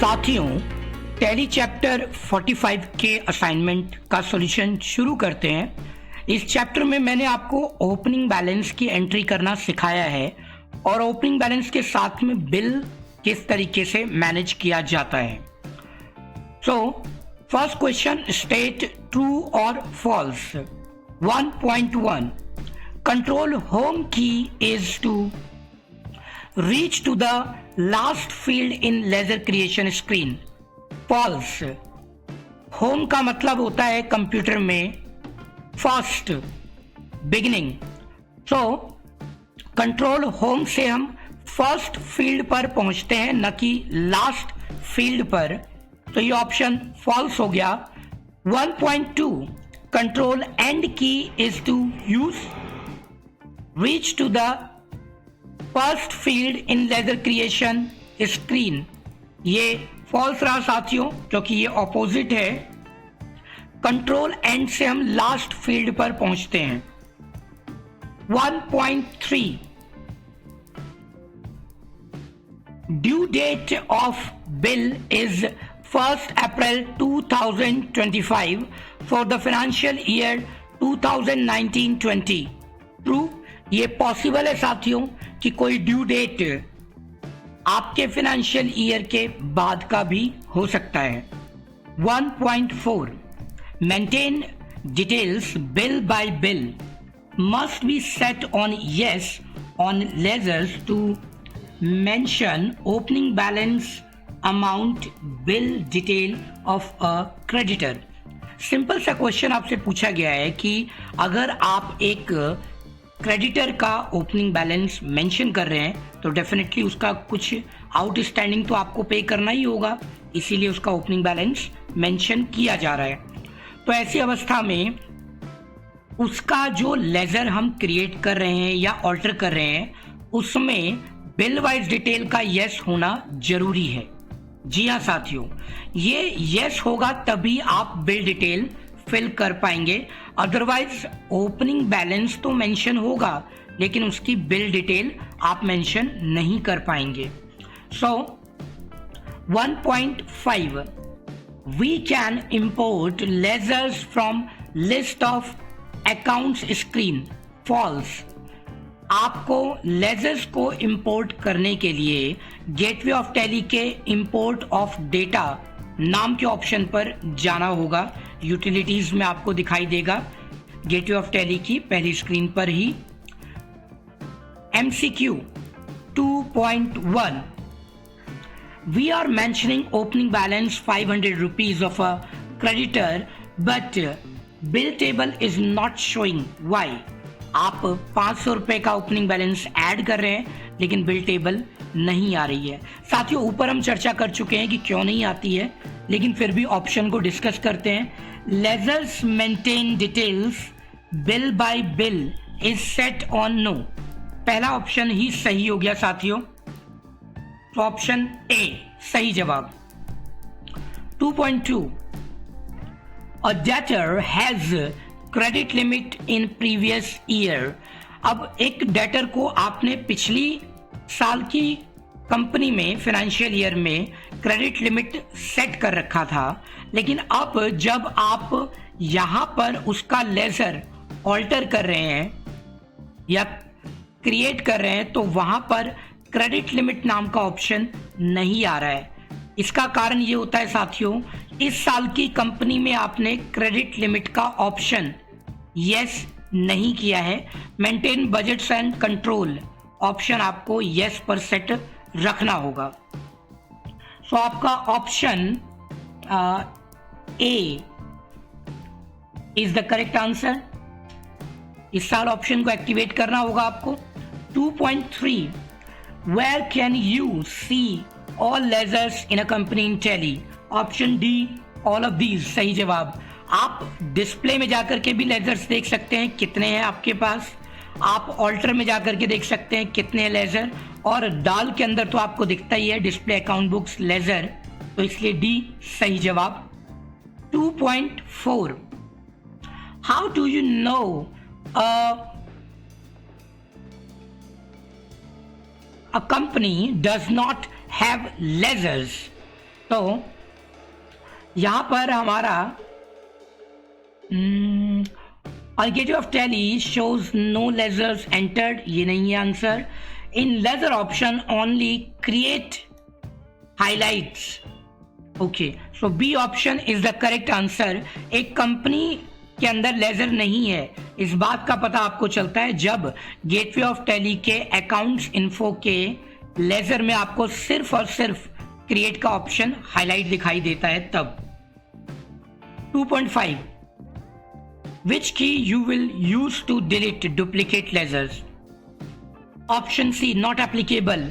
साथियों, tally chapter 45 के assignment का सॉल्यूशन शुरू करते हैं। इस चैप्टर में मैंने आपको ओपनिंग बैलेंस की एंट्री करना सिखाया है और ओपनिंग बैलेंस के साथ में बिल किस तरीके से मैनेज किया जाता है। So first question, state true और false. 1.1 control home key is to reach to the last field in ledger creation screen. False. Home का मतलब होता है कंप्यूटर में first, beginning. So control home से हम फर्स्ट फील्ड पर पहुंचते हैं, न कि लास्ट फील्ड पर, तो ये ऑप्शन फॉल्स हो गया। 1.2 control end key is to use reach to the first field in ledger creation screen. ये फॉल्स रहा साथियों, क्योंकि ये ऑपोजिट है। कंट्रोल एंड से हम लास्ट फील्ड पर पहुंचते हैं। 1.3 due date of bill is 1 April 2025 for the financial year 2019-20। True. ये पॉसिबल है साथियों कि कोई ड्यू डेट आपके फाइनेंशियल ईयर के बाद का भी हो सकता है। 1.4 maintain details bill by bill must be set on yes on ledgers to mention opening balance amount bill detail of a creditor. Simple सा क्वेश्चन आपसे पूछा गया है कि अगर आप एक क्रेडिटर का ओपनिंग बैलेंस मेंशन कर रहे हैं तो डेफिनेटली उसका कुछ आउटस्टैंडिंग तो आपको पे करना ही होगा, इसीलिए उसका ओपनिंग बैलेंस मेंशन किया जा रहा है। तो ऐसी अवस्था में उसका जो लेजर हम क्रिएट कर रहे हैं या ऑल्टर कर रहे हैं उसमें बिल वाइज डिटेल का यस होना जरूरी है। जी हाँ साथियों, ये यस होगा तभी आप बिल डिटेल फिल कर पाएंगे, अदरवाइज ओपनिंग बैलेंस तो मेंशन होगा लेकिन उसकी बिल डिटेल आप मेंशन नहीं कर पाएंगे। So 1.5 we can import ledgers from list of accounts screen. False. आपको लेजर्स को इंपोर्ट करने के लिए गेटवे ऑफ टैली के इंपोर्ट ऑफ डेटा नाम के ऑप्शन पर जाना होगा। यूटिलिटीज में आपको दिखाई देगा गेटवे ऑफ टैली की पहली स्क्रीन पर ही। MCQ 2.1 we are mentioning opening balance 500 rupees of a creditor but bill table is not showing. Why? आप 500 रुपए का ओपनिंग बैलेंस ऐड कर रहे हैं लेकिन बिल टेबल नहीं आ रही है। साथियों, ऊपर हम चर्चा कर चुके हैं कि क्यों नहीं आती है, लेकिन फिर भी ऑप्शन को डिस्कस करते हैं। Ledgers maintain details bill by bill is set on no. पहला ऑप्शन ही सही हो गया साथियों, तो ऑप्शन ए सही जवाब। 2.2 अ debtor has credit limit in previous year. अब एक डेटर को आपने पिछली साल की कंपनी में फाइनेंशियल ईयर में क्रेडिट लिमिट सेट कर रखा था, लेकिन अब जब आप यहां पर उसका लेजर ऑल्टर कर रहे हैं या क्रिएट कर रहे हैं तो वहां पर क्रेडिट लिमिट नाम का ऑप्शन नहीं आ रहा है। इसका कारण ये होता है साथियों, इस साल की कंपनी में आपने क्रेडिट लिमिट का ऑप्शन यस नहीं किया है। Maintain budgets and control option आपको यस पर सेट रखना होगा। सो आपका option A is the correct answer. इस साल ऑप्शन को एक्टिवेट करना होगा आपको। 2.3 where can you see all ledgers in a company in Tally. Option D all of these सही जवाब। आप डिस्प्ले में जाकर के भी लेजर्स देख सकते हैं कितने हैं आपके पास, आप ऑल्टर में जाकर के देख सकते हैं कितने लेजर, और डाल के अंदर तो आपको दिखता ही है डिस्प्ले अकाउंट बुक्स लेजर, तो इसलिए डी सही जवाब। 2.4 how do you know a company does not have ledgers? तो यहाँ पर हमारा Architecture of Tally shows no ledgers entered, ये नहीं है answer. In ledger option only create highlights. Okay, so B option is the correct answer. एक company के अंदर लेजर नहीं है, इस बात का पता आपको चलता है जब गेटवे ऑफ टैली के अकाउंट्स इन्फो के लेजर में आपको सिर्फ और सिर्फ क्रिएट का ऑप्शन हाईलाइट दिखाई देता है तब. 2.5 Which key you will use to delete duplicate ledgers? Option C not applicable.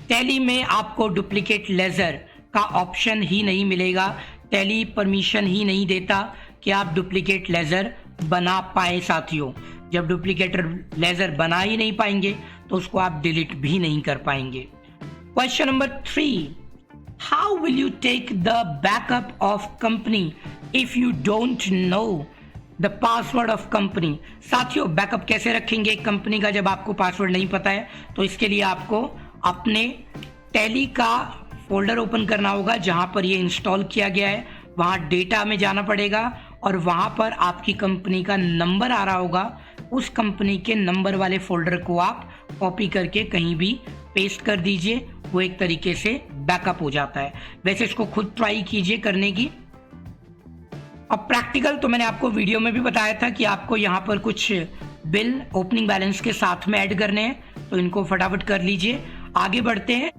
Tally में आपको डुप्लीकेट लेजर का ऑप्शन ही नहीं मिलेगा. टैली परमिशन ही नहीं देता कि आप डुप्लीकेट लेजर बना पाए साथियों. जब डुप्लीकेट लेजर बना ही नहीं पाएंगे तो उसको आप डिलीट भी नहीं कर पाएंगे. Question number 3. How will you take the backup of company if you don't know the password of company? साथियों, बैकअप कैसे रखेंगे एक कंपनी का जब आपको पासवर्ड नहीं पता है? तो इसके लिए आपको अपने टैली का फोल्डर ओपन करना होगा जहां पर ये इंस्टॉल किया गया है. वहां डेटा में जाना पड़ेगा और वहां पर आपकी कंपनी का नंबर आ रहा होगा. उस कंपनी के नंबर वाले फोल्डर को आप कॉपी करके कहीं भी पेस्ट कर दीजिए. वो एक तरीके से बैकअप हो जाता है. वैसे इसको खुद ट्राई कीजिए करने की. अब प्रैक्टिकल तो मैंने आपको वीडियो में भी बताया था कि आपको यहाँ पर कुछ बिल ओपनिंग बैलेंस के साथ में ऐड करने हैं, तो इनको फटाफट कर लीजिए. आगे बढ़ते हैं.